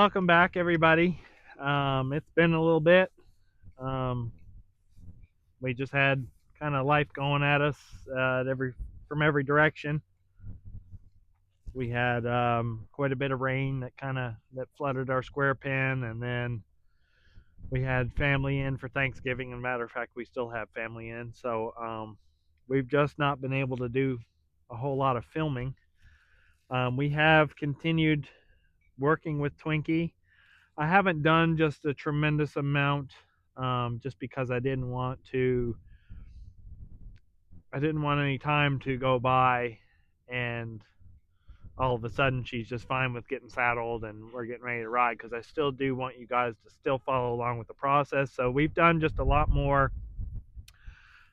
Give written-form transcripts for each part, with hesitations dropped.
welcome back, everybody. It's been a little bit. Um, we just had kind of life going at us from every direction. We had quite a bit of rain that flooded our square pen, and then we had family in for Thanksgiving. As a matter of fact, we still have family in, so we've just not been able to do a whole lot of filming. We have continued working with Twinkie. I haven't done just a tremendous amount, just because I didn't want any time to go by and all of a sudden she's just fine with getting saddled and we're getting ready to ride, because I still do want you guys to still follow along with the process. So we've done just a lot more.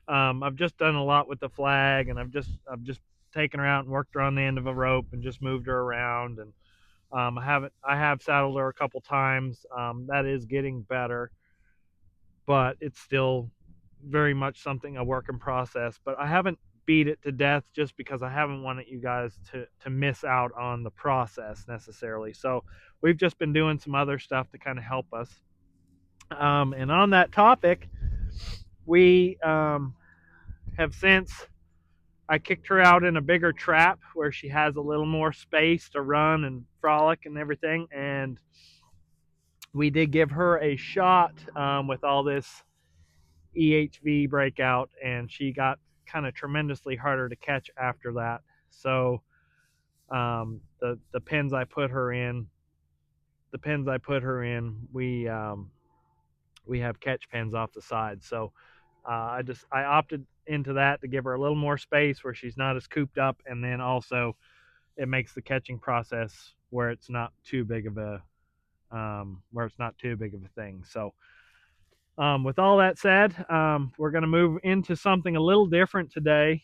I've just done a lot with the flag, and I've just taken her out and worked her on the end of a rope and just moved her around. And I have saddled her a couple times. That is getting better, but it's still very much a work in process. But I haven't beat it to death, just because I haven't wanted you guys to miss out on the process necessarily. So we've just been doing some other stuff to kind of help us. And on that topic, we have since I kicked her out in a bigger trap where she has a little more space to run and frolic and everything. And we did give her a shot with all this EHV breakout, and she got kind of tremendously harder to catch after that. So the pens I put her in, we have catch pens off the side. So I opted into that to give her a little more space where she's not as cooped up, and then also it makes the catching process where it's not too big of a thing. So with all that said, we're going to move into something a little different today.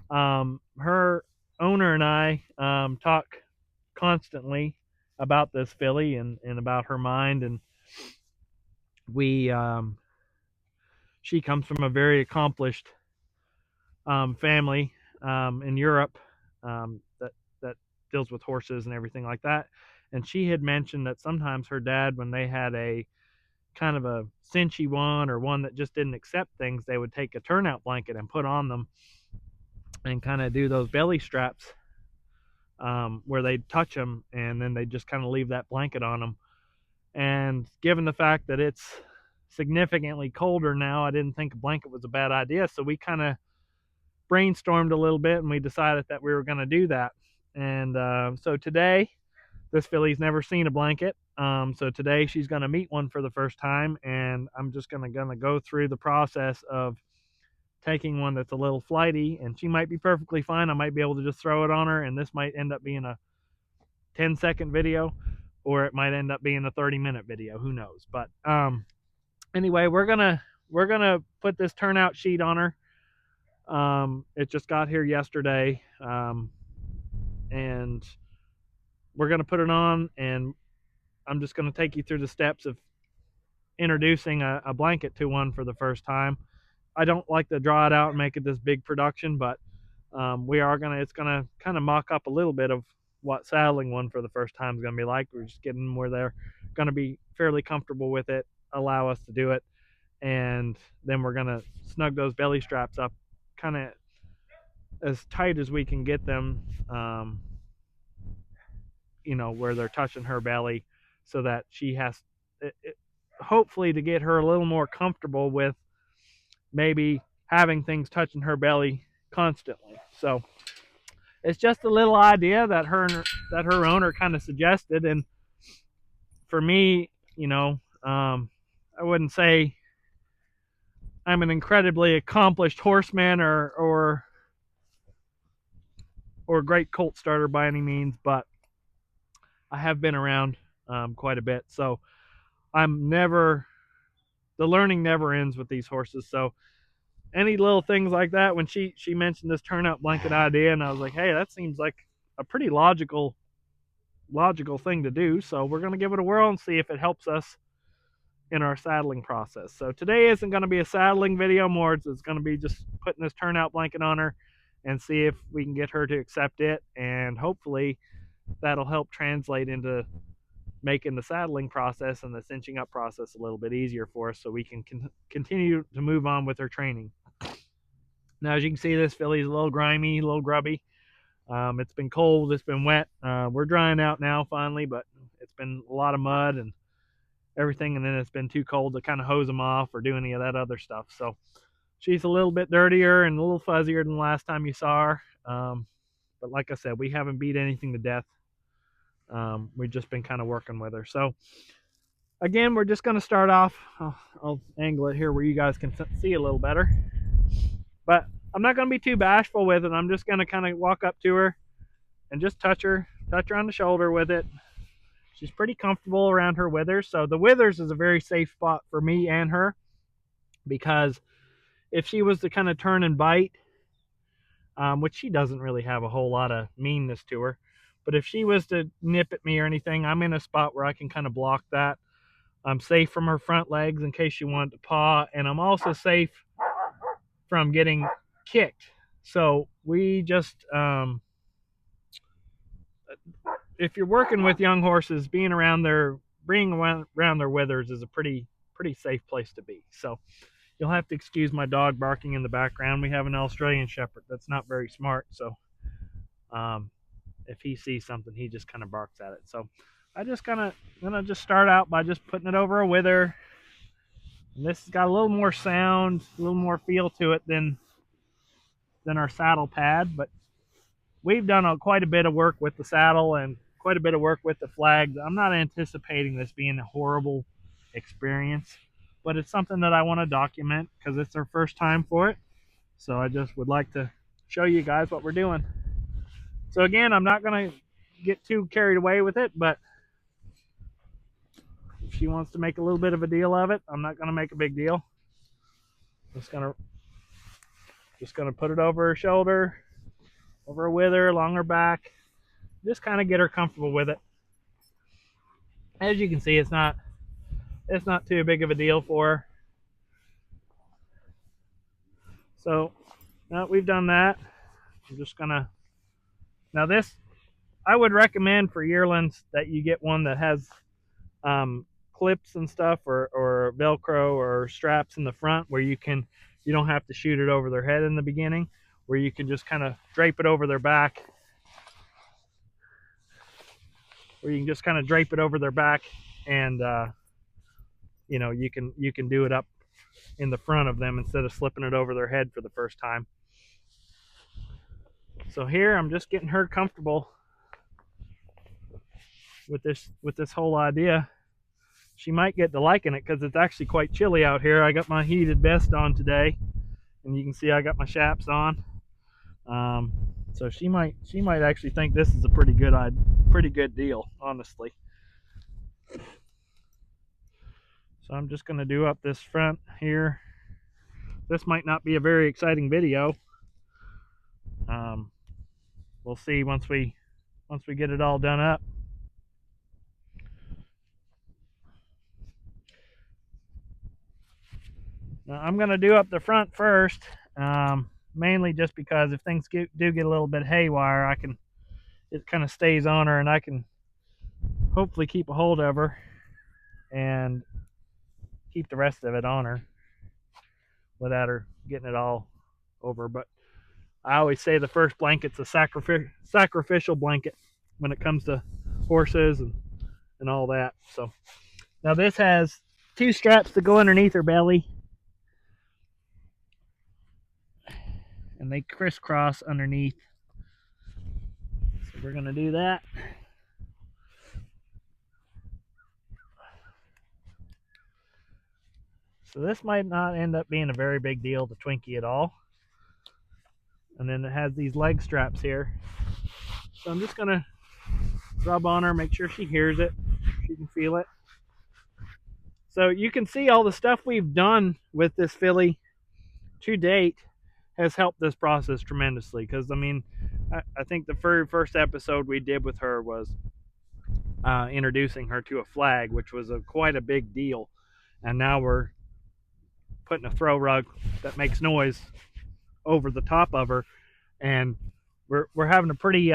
Her owner and I talk constantly about this filly and about her mind, and she comes from a very accomplished family in Europe that deals with horses and everything like that. And she had mentioned that sometimes her dad, when they had a kind of a cinchy one or one that just didn't accept things, they would take a turnout blanket and put on them and kind of do those belly straps where they'd touch them, and then they'd just kind of leave that blanket on them. And given the fact that it's significantly colder now, I didn't think a blanket was a bad idea. So we kind of brainstormed a little bit, and we decided that we were going to do that. And so today, this filly's never seen a blanket. So today she's going to meet one for the first time, and I'm just going to go through the process of taking one that's a little flighty, and she might be perfectly fine. I might be able to just throw it on her, and this might end up being a 10-second video, or it might end up being a 30-minute video. Who knows? But anyway, we're gonna put this turnout sheet on her. It just got here yesterday, and we're gonna put it on, and I'm just gonna take you through the steps of introducing a blanket to one for the first time. I don't like to draw it out and make it this big production, but it's gonna kind of mock up a little bit of what saddling one for the first time is gonna be like. We're just getting them where they're gonna be fairly comfortable with it, allow us to do it, and then we're gonna snug those belly straps up kind of as tight as we can get them, where they're touching her belly, so that she has hopefully to get her a little more comfortable with maybe having things touching her belly constantly. So it's just a little idea that her owner kind of suggested. And for me, I wouldn't say I'm an incredibly accomplished horseman or great colt starter by any means, but I have been around quite a bit. So the learning never ends with these horses. So any little things like that, when she mentioned this turnout blanket idea, and I was like, hey, that seems like a pretty logical thing to do. So we're going to give it a whirl and see if it helps us in our saddling process. So today isn't going to be a saddling video, more it's going to be just putting this turnout blanket on her and see if we can get her to accept it, and hopefully that'll help translate into making the saddling process and the cinching up process a little bit easier for us so we can continue to move on with her training. Now, as you can see, this filly's a little grimy, a little grubby. It's been cold, it's been wet. We're drying out now finally, but it's been a lot of mud and everything, and then it's been too cold to kind of hose them off or do any of that other stuff. So she's a little bit dirtier and a little fuzzier than the last time you saw her. But like I said, we haven't beat anything to death. We've just been kind of working with her. So again, we're just going to start off. I'll angle it here where you guys can see a little better. But I'm not going to be too bashful with it. I'm just going to kind of walk up to her and just touch her on the shoulder with it. She's pretty comfortable around her withers. So the withers is a very safe spot for me and her, because if she was to kind of turn and bite, which she doesn't really have a whole lot of meanness to her, but if she was to nip at me or anything, I'm in a spot where I can kind of block that. I'm safe from her front legs in case she wanted to paw, and I'm also safe from getting kicked. So we just, if you're working with young horses, being around their withers is a pretty safe place to be. So you'll have to excuse my dog barking in the background. We have an Australian Shepherd that's not very smart, so if he sees something, he just kind of barks at it. So I just gonna just start out by just putting it over a wither. And this has got a little more sound, a little more feel to it than our saddle pad, but we've done quite a bit of work with the saddle and quite a bit of work with the flags. I'm not anticipating this being a horrible experience, but it's something that I want to document because it's our first time for it. So I just would like to show you guys what we're doing. So again, I'm not going to get too carried away with it, but if she wants to make a little bit of a deal of it, I'm not going to make a big deal. Just going to put it over her shoulder, over her wither, along her back. Just kind of get her comfortable with it. As you can see, it's not too big of a deal for her. So now we've done that, I'm just gonna, now this, I would recommend for yearlings that you get one that has clips and stuff, or Velcro or straps in the front where you don't have to shoot it over their head in the beginning, where you can just kind of drape it over their back, and you know, you can do it up in the front of them instead of slipping it over their head for the first time. So here I'm just getting her comfortable with this whole idea. She might get to liking it because it's actually quite chilly out here. I got my heated vest on today, and you can see I got my chaps on. So she might actually think this is a pretty good deal, honestly. So I'm just going to do up this front here. This might not be a very exciting video. We'll see once we get it all done up. Now I'm going to do up the front first, mainly just because if things do get a little bit haywire, it kind of stays on her, and I can hopefully keep a hold of her and keep the rest of it on her without her getting it all over. But I always say the first blanket's a sacrificial blanket when it comes to horses and all that. So now this has 2 straps to go underneath her belly, and they crisscross underneath. So we're going to do that. So this might not end up being a very big deal to Twinkie at all. And then it has these leg straps here. So I'm just going to rub on her, make sure she hears it, she can feel it. So you can see all the stuff we've done with this filly to date has helped this process tremendously. Because, I mean, I think the very first episode we did with her was introducing her to a flag, which was quite a big deal. And now we're putting a throw rug that makes noise over the top of her, and we're having a pretty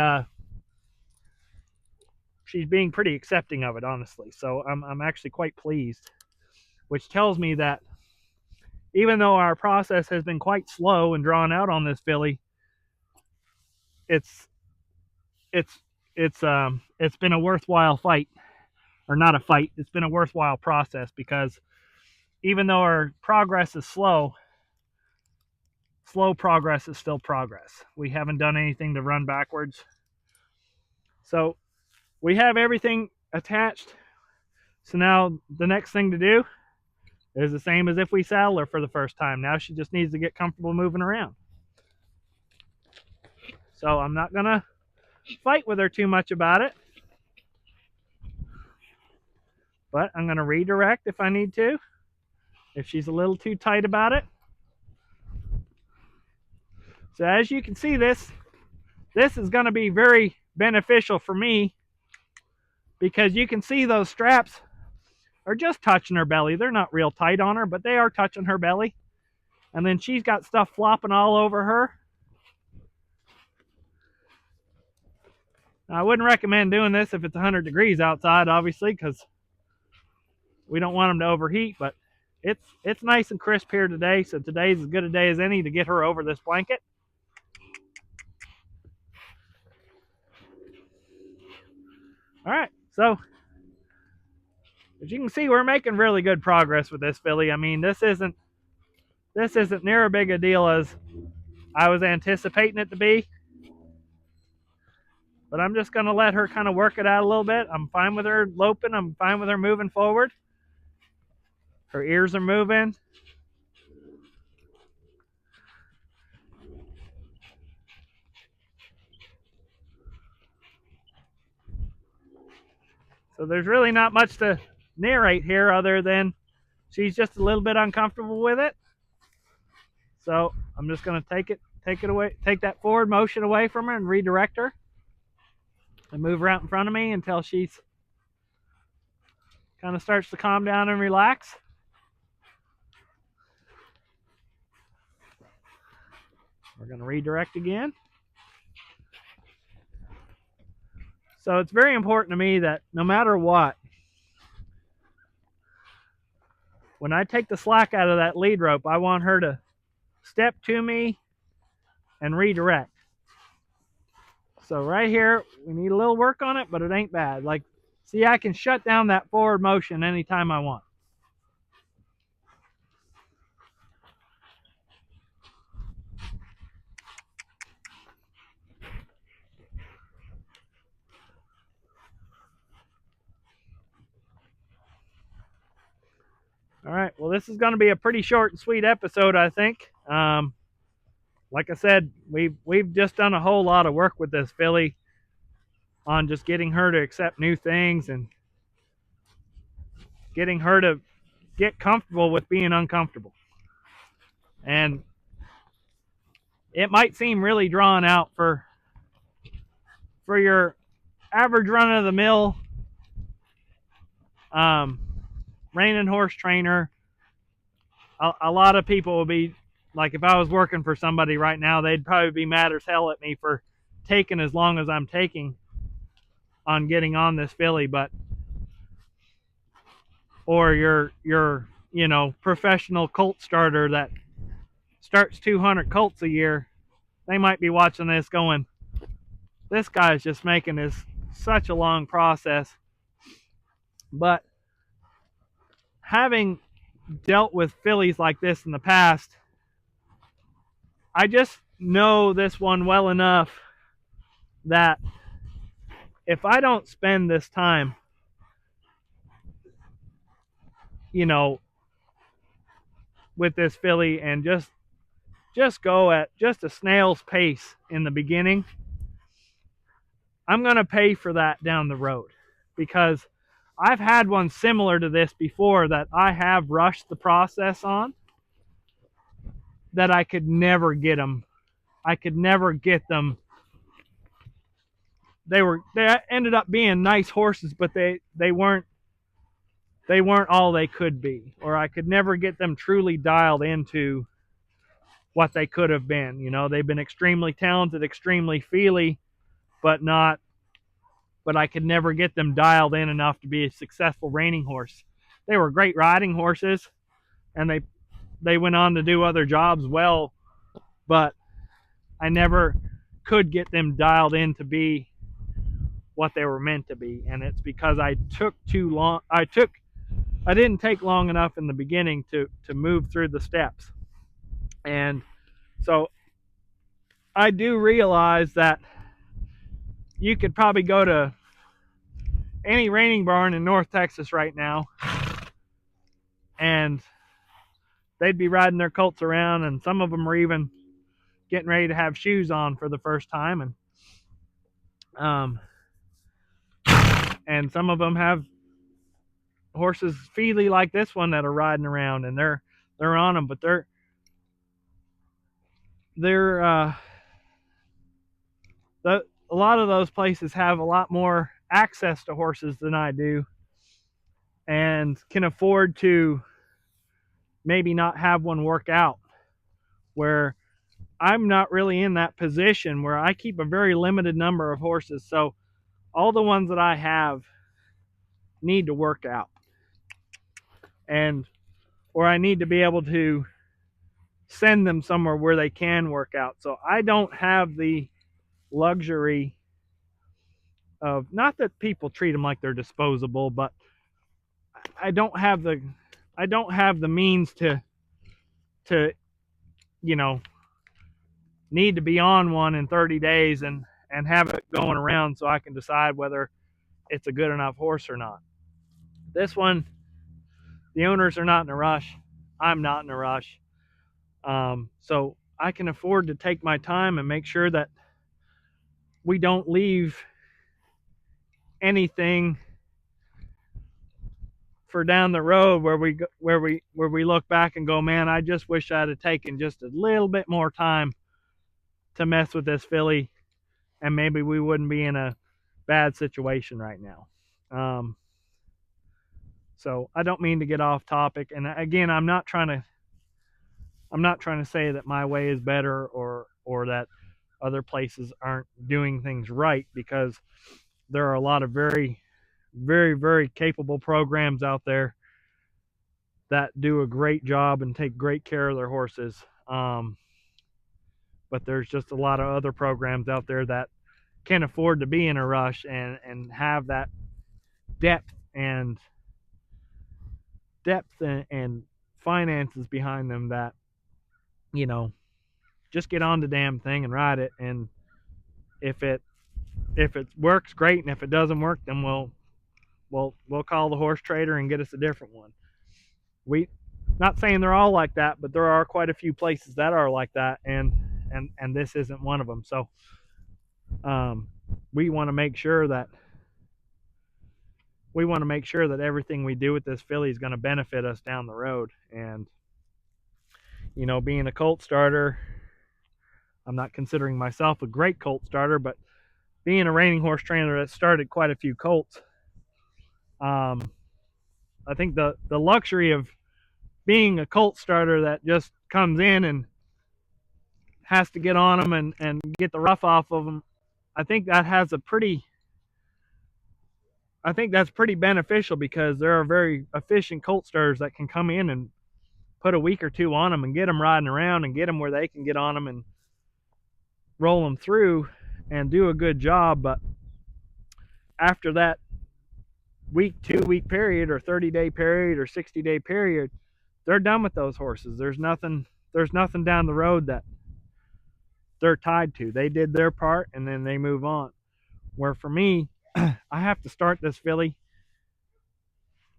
she's being pretty accepting of it, honestly. So I'm actually quite pleased, which tells me that even though our process has been quite slow and drawn out on this filly, it's it's it's been a worthwhile fight, or not a fight. It's been a worthwhile process, because even though our progress is slow progress is still progress. We haven't done anything to run backwards. So we have everything attached. So now the next thing to do is the same as if we saddle her for the first time. Now she just needs to get comfortable moving around. So I'm not gonna fight with her too much about it, but I'm gonna redirect if I need to, if she's a little too tight about it. So as you can see, this is going to be very beneficial for me, because you can see those straps are just touching her belly. They're not real tight on her, but they are touching her belly. And then she's got stuff flopping all over her. Now, I wouldn't recommend doing this if it's 100 degrees outside, obviously, because we don't want them to overheat, but it's nice and crisp here today, so today's as good a day as any to get her over this blanket. All right, so as you can see, we're making really good progress with this filly. I mean, this isn't near as big a deal as I was anticipating it to be, but I'm just going to let her kind of work it out a little bit. I'm fine with her loping. I'm fine with her moving forward. Her ears are moving. So there's really not much to narrate here other than she's just a little bit uncomfortable with it. So I'm just going to take it away, take that forward motion away from her and redirect her and move her out in front of me until she's kind of starts to calm down and relax. We're going to redirect again. So it's very important to me that no matter what, when I take the slack out of that lead rope, I want her to step to me and redirect. So right here, we need a little work on it, but it ain't bad. Like, see, I can shut down that forward motion anytime I want. All right, well, this is going to be a pretty short and sweet episode, I think. Like I said, we've just done a whole lot of work with this filly on just getting her to accept new things and getting her to get comfortable with being uncomfortable. And it might seem really drawn out for your average run-of-the-mill reining horse trainer. A lot of people will be like, if I was working for somebody right now, they'd probably be mad as hell at me for taking as long as I'm taking on getting on this filly. But or your professional colt starter that starts 200 colts a year, they might be watching this going, this guy's just making this such a long process. But having dealt with fillies like this in the past, I just know this one well enough that if I don't spend this time, with this filly and just go at just a snail's pace in the beginning, I'm going to pay for that down the road, because I've had one similar to this before that I have rushed the process on, that I could never get them. I could never get them. They ended up being nice horses, but they weren't all they could be, or I could never get them truly dialed into what they could have been. They've been extremely talented, extremely feely, but not but I could never get them dialed in enough to be a successful reining horse. They were great riding horses, and they went on to do other jobs well, but I never could get them dialed in to be what they were meant to be. And it's because I took too long. I didn't take long enough in the beginning to move through the steps. And so I do realize that you could probably go to any reining barn in North Texas right now, and they'd be riding their colts around, and some of them are even getting ready to have shoes on for the first time, and some of them have horses feely like this one that are riding around, and they're on them, but they're a lot of those places have a lot more access to horses than I do, and can afford to maybe not have one work out, where I'm not really in that position where I keep a very limited number of horses. So all the ones that I have need to work out, and or I need to be able to send them somewhere where they can work out. So I don't have the luxury of, not that people treat them like they're disposable, but I don't have the means to you know, need to be on one in 30 days and have it going around so I can decide whether it's a good enough horse or not. This one, the owners are not in a rush. I'm not in a rush. So I can afford to take my time and make sure that we don't leave anything for down the road where we look back and go, man, I just wish I'd have taken just a little bit more time to mess with this filly, and maybe we wouldn't be in a bad situation right now. So I don't mean to get off topic, and again, I'm not trying to say that my way is better or that other places aren't doing things right, because there are a lot of very, very, very capable programs out there that do a great job and take great care of their horses. But there's just a lot of other programs out there that can't afford to be in a rush and have that depth and finances behind them, that, you know, just get on the damn thing and ride it. And if it works, great, and if it doesn't work, then we'll call the horse trader and get us a different one. We, not saying they're all like that, but there are quite a few places that are like that, and this isn't one of them. So we want to make sure that everything we do with this filly is going to benefit us down the road. And, you know, being a colt starter, I'm not considering myself a great colt starter, but being a reining horse trainer that started quite a few colts, I think the luxury of being a colt starter that just comes in and has to get on them and get the rough off of them, I think that's pretty beneficial, because there are very efficient colt starters that can come in and put a week or two on them and get them riding around and get them where they can get on them and roll them through and do a good job. But after that week, 2-week period, or 30-day period, or 60-day period, they're done with those horses. There's nothing down the road that they're tied to. They did their part and then they move on. Where for me, I have to start this filly,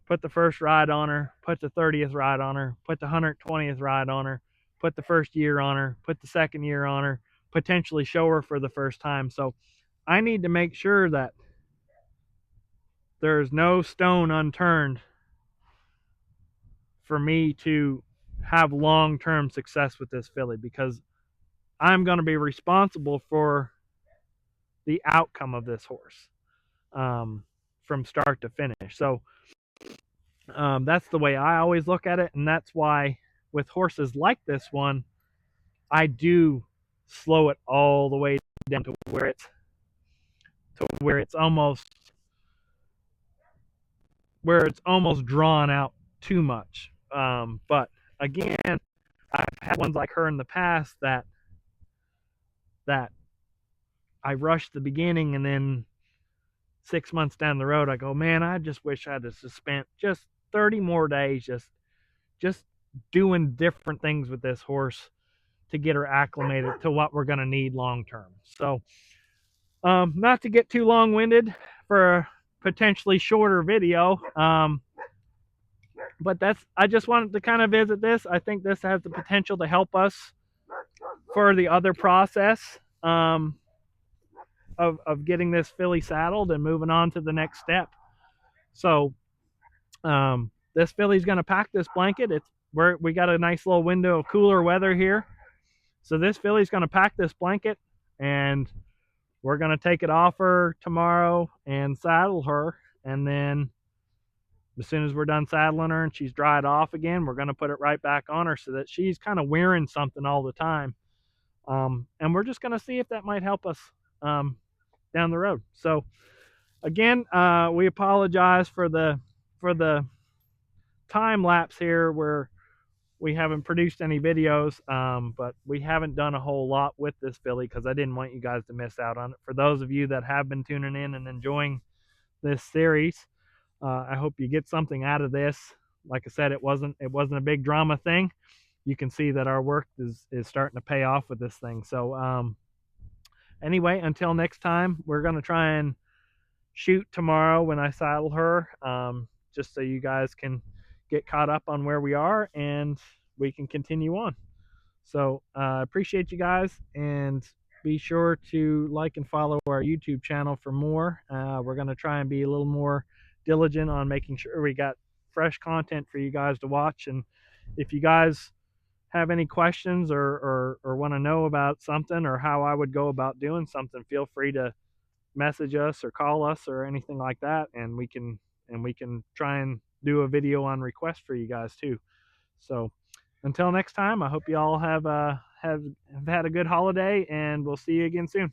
put the first ride on her, put the 30th ride on her, put the 120th ride on her, put the first year on her, put the second year on her, potentially show her for the first time. So I need to make sure that there's no stone unturned for me to have long-term success with this filly, because I'm going to be responsible for the outcome of this horse, from start to finish. So that's the way I always look at it, and that's why with horses like this one, I do slow it all the way down to to where it's almost drawn out too much. But again, I've had ones like her in the past that I rushed the beginning, and then 6 months down the road I go, man, I just wish I'd have spent just 30 more days just doing different things with this horse to get her acclimated to what we're going to need long term. So not to get too long winded for a potentially shorter video, but I just wanted to kind of visit this. I think this has the potential to help us for the other process of getting this filly saddled and moving on to the next step. So this filly's going to pack this blanket. We got a nice little window of cooler weather here. So this filly's going to pack this blanket, and we're going to take it off her tomorrow and saddle her. And then as soon as we're done saddling her and she's dried off again, we're going to put it right back on her so that she's kind of wearing something all the time. And we're just going to see if that might help us down the road. So again, we apologize for the time lapse here where we haven't produced any videos, but we haven't done a whole lot with this filly because I didn't want you guys to miss out on it. For those of you that have been tuning in and enjoying this series, I hope you get something out of this. Like I said, it wasn't a big drama thing. You can see that our work is starting to pay off with this thing. So anyway, until next time, we're going to try and shoot tomorrow when I saddle her, just so you guys can get caught up on where we are and we can continue on. So appreciate you guys, and be sure to like and follow our YouTube channel for more. We're going to try and be a little more diligent on making sure we got fresh content for you guys to watch. And if you guys have any questions or want to know about something or how I would go about doing something, feel free to message us or call us or anything like that, and we can try and do a video on request for you guys too. So until next time, I hope you all have had a good holiday, and we'll see you again soon.